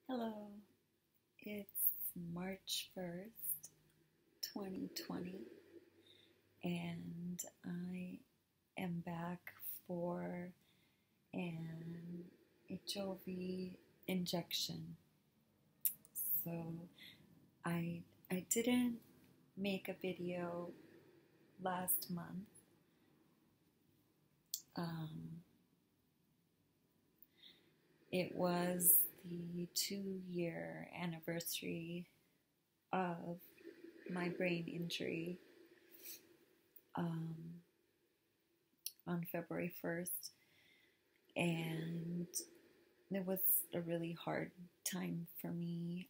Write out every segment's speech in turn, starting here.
Hello, it's March 1st, 2020, and I am back for an Ajovy injection. So I didn't make a video last month. It was the 2-year anniversary of my brain injury on February 1st, and it was a really hard time for me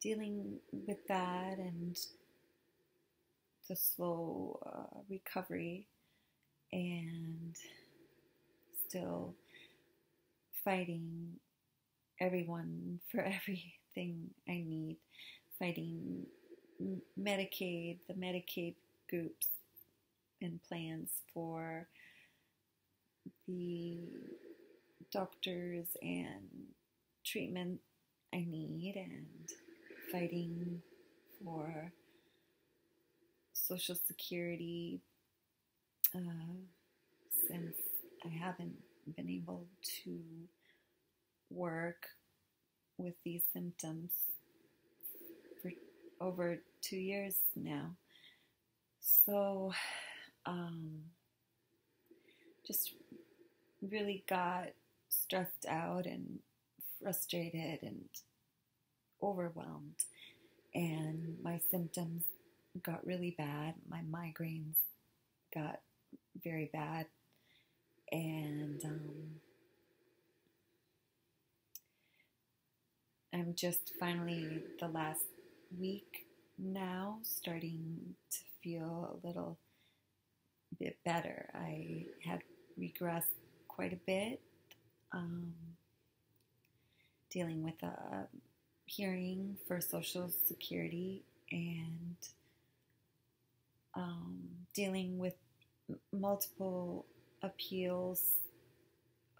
dealing with that and the slow recovery, and still fighting everyone for everything I need, fighting the Medicaid groups and plans for the doctors and treatment I need, and fighting for Social Security since I haven't been able to work with these symptoms for over 2 years now. So just really got stressed out and frustrated and overwhelmed, and my symptoms got really bad. My migraines got very bad, and I'm just finally, the last week now, starting to feel a little bit better. I had regressed quite a bit, dealing with a hearing for Social Security, and dealing with multiple appeals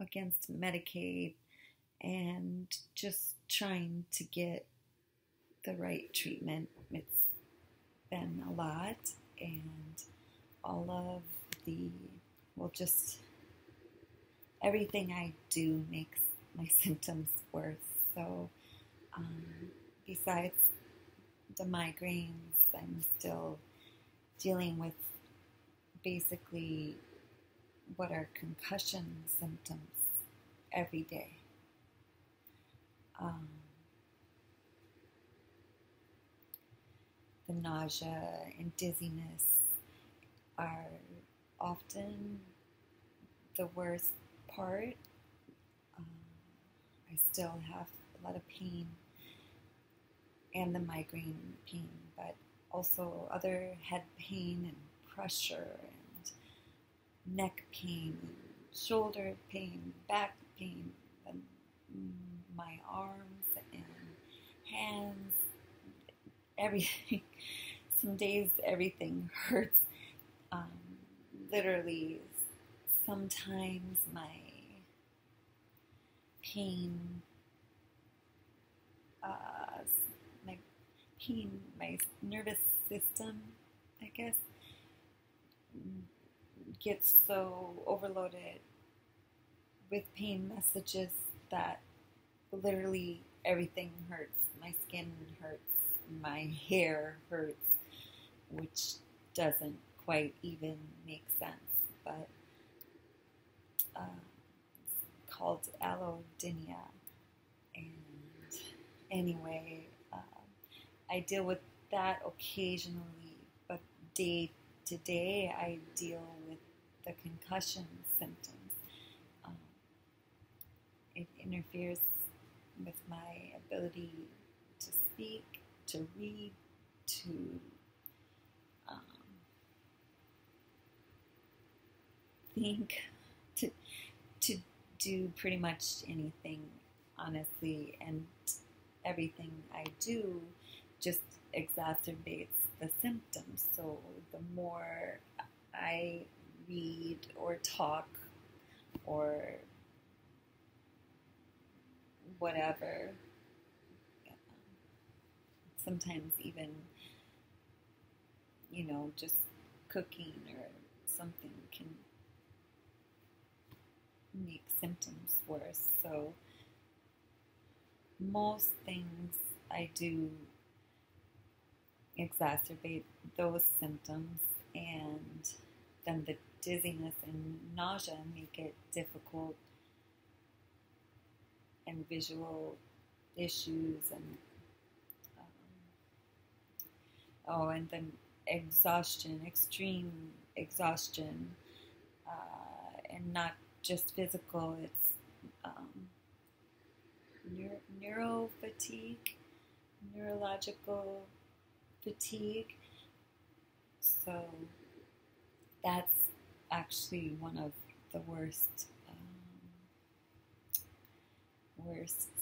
against Medicaid, and just trying to get the right treatment. It's been a lot, and all of the, just everything I do makes my symptoms worse. So besides the migraines, I'm still dealing with basically what are concussion symptoms every day. The nausea and dizziness are often the worst part. I still have a lot of pain and the migraine pain, but also other head pain and pressure and neck pain, and shoulder pain, back pain, and my arms and hands, everything. Some days everything hurts. Literally, sometimes my pain, my nervous system, I guess, gets so overloaded with pain messages that literally everything hurts. My skin hurts, my hair hurts, which doesn't quite even make sense, but it's called allodynia. And anyway, I deal with that occasionally, but day to day I deal with the concussion symptoms. It interferes with my ability to speak, to read, to think, to do pretty much anything, honestly, and everything I do just exacerbates the symptoms. So the more I read or talk or whatever. Sometimes even, just cooking or something can make symptoms worse. So most things I do exacerbate those symptoms, and then the dizziness and nausea make it difficult, and visual issues, and and then exhaustion, extreme exhaustion, and not just physical. It's neuro fatigue, neurological fatigue. So that's actually one of the worst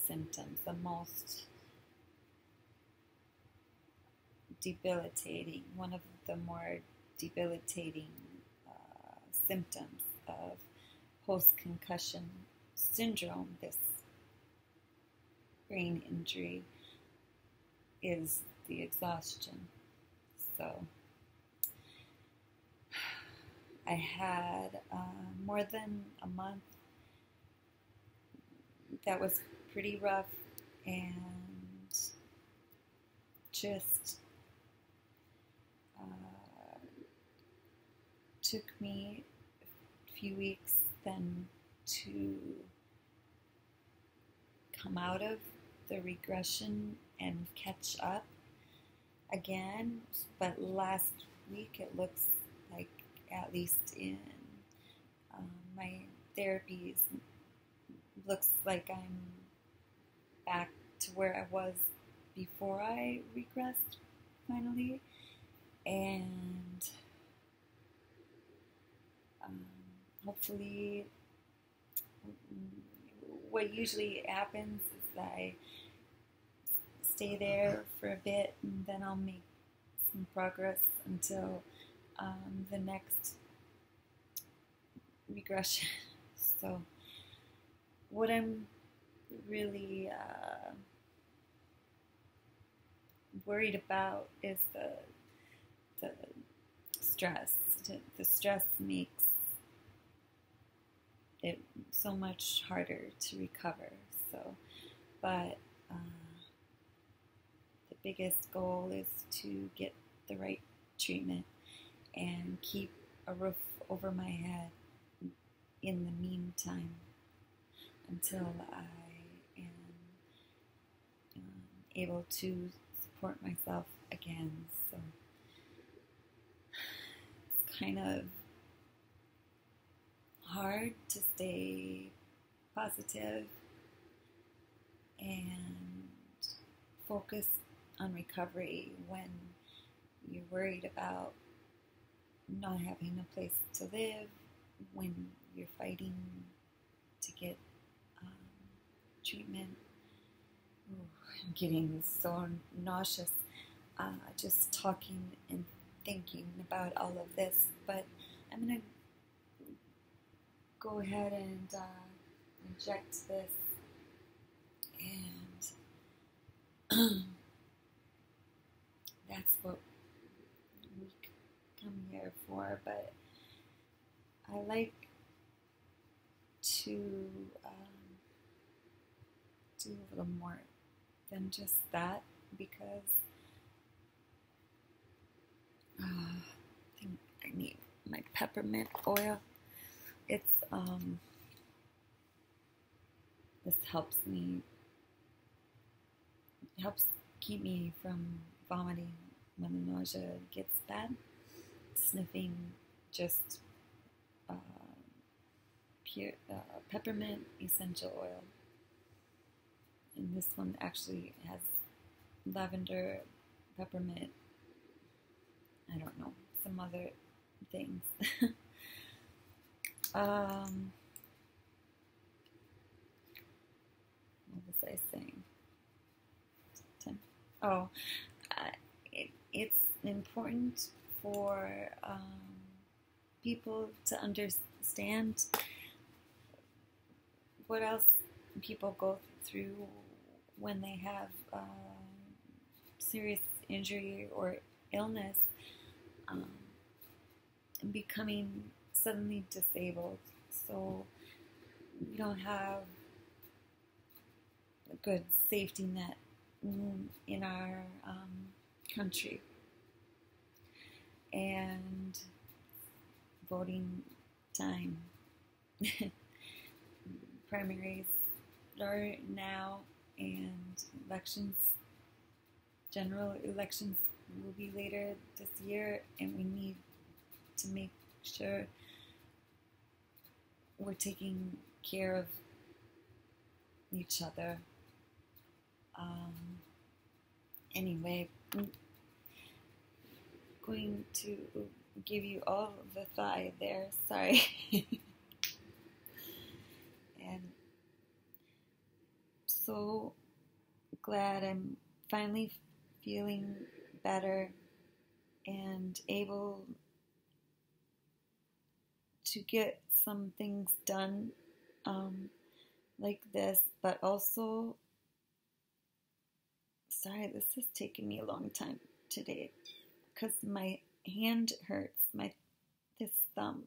symptoms, the most debilitating, one of the more debilitating symptoms of post-concussion syndrome, this brain injury, is the exhaustion. So I had more than a month that was pretty rough, and just took me a few weeks then to come out of the regression and catch up again. But last week it looks like, at least in my therapies, looks like I'm back to where I was before I regressed finally. And hopefully, what usually happens is that I stay there for a bit, and then I'll make some progress until the next regression. So what I'm really worried about is the stress. The stress makes it so much harder to recover. So, but the biggest goal is to get the right treatment and keep a roof over my head in the meantime, until I am able to support myself again. So it's kind of hard to stay positive and focus on recovery when you're worried about not having a place to live, when you're fighting to get treatment. Ooh, I'm getting so nauseous just talking and thinking about all of this, but I'm going to go ahead and inject this, and that's what we come here for. But I like to do a little more than just that, because I think I need my peppermint oil. It's this helps keep me from vomiting when the nausea gets bad. Sniffing just pure peppermint essential oil, and this one actually has lavender, peppermint, I don't know, some other things. What was I saying? Oh, it's important for people to understand what else people go through when they have serious injury or illness, um, and becoming suddenly disabled. So we don't have a good safety net in our country. And voting time. Primaries are now, and elections, general elections, will be later this year, and we need to make sure we're taking care of each other. Anyway, I'm going to give you all of the thigh there, sorry. And so glad I'm finally feeling better and able to get some things done like this, but also, sorry, this has taken me a long time today because my hand hurts, this thumb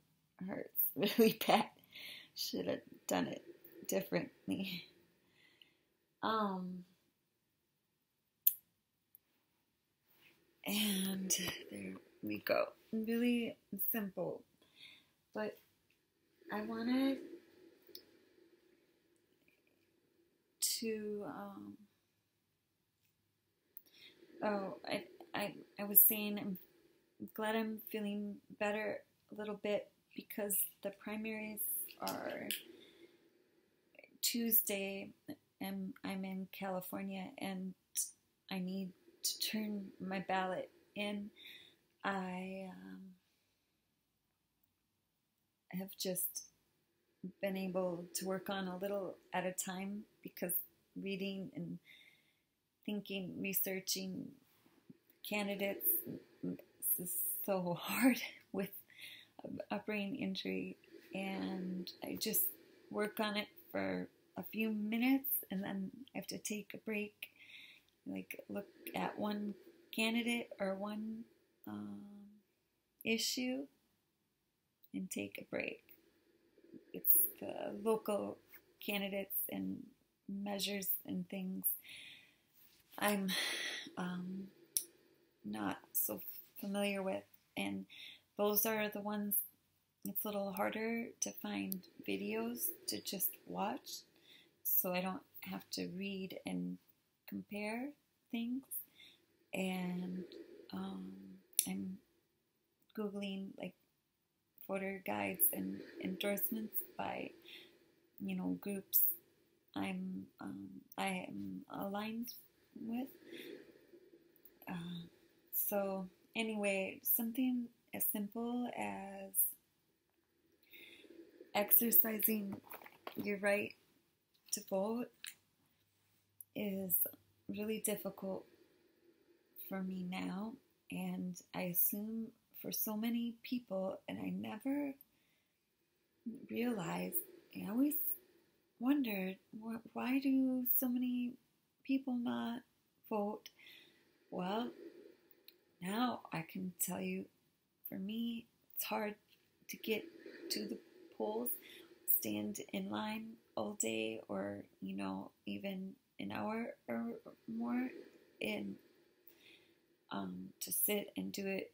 hurts really bad. Should have done it differently. And there we go. Really simple. But I wanted to, I was saying I'm glad I'm feeling better a little bit because the primaries are Tuesday, and I'm in California, and I need to turn my ballot in. I have just been able to work on a little at a time because reading and thinking, researching candidates, this is so hard with a brain injury, and I just work on it for a few minutes and then I have to take a break, like look at one candidate or one issue and take a break. It's the local candidates and measures and things I'm not so familiar with, and those are the ones it's a little harder to find videos to just watch, so I don't have to read and compare things. And I'm Googling like voter guides and endorsements by, groups I am aligned with. So anyway, something as simple as exercising your right to vote is really difficult for me now, and I assume for so many people, and I never realized, I always wondered, why do so many people not vote? Well, now I can tell you, for me, it's hard to get to the polls, stand in line all day, or even an hour or more, in to sit and do it,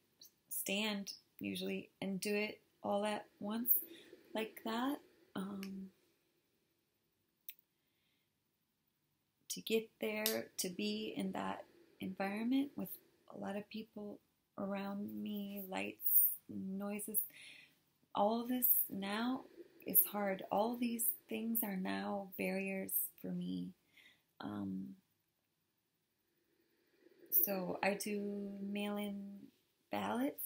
stand usually, and do it all at once like that. To get there, to be in that environment with a lot of people around me, lights, noises, all this now is hard. All these things are now barriers for me. So I do mail-in ballots.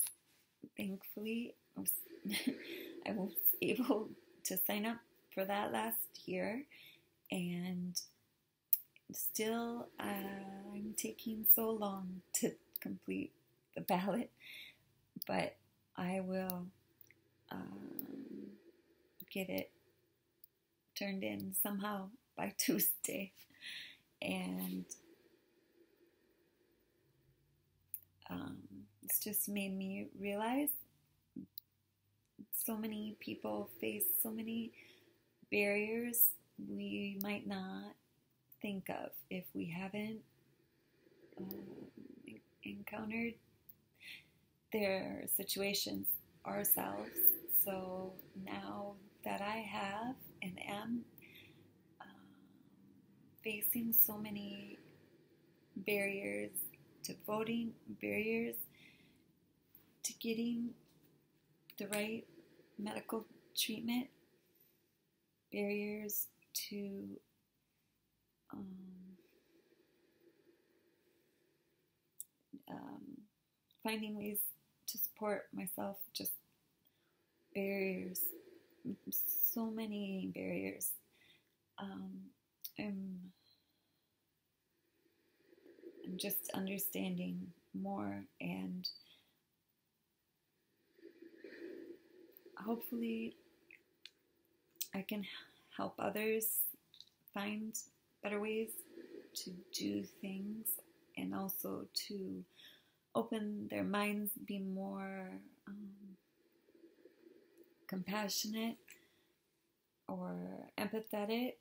Thankfully, I was able to sign up for that last year, and still I'm taking so long to complete the ballot, but I will get it turned in somehow by Tuesday. And it's just made me realize so many people face so many barriers we might not think of if we haven't encountered their situations ourselves. So now that I have and am facing so many barriers to voting, barriers to getting the right medical treatment, barriers to finding ways to support myself, just barriers, so many barriers. I'm just understanding more, and hopefully I can help others find better ways to do things, and also to open their minds, be more compassionate or empathetic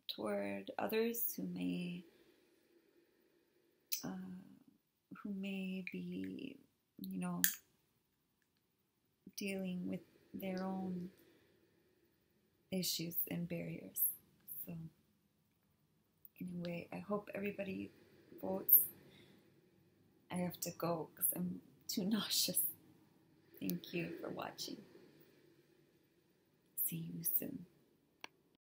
toward others who may be, dealing with their own issues and barriers. So anyway, I hope everybody votes. I have to go because I'm too nauseous. Thank you for watching. See you soon.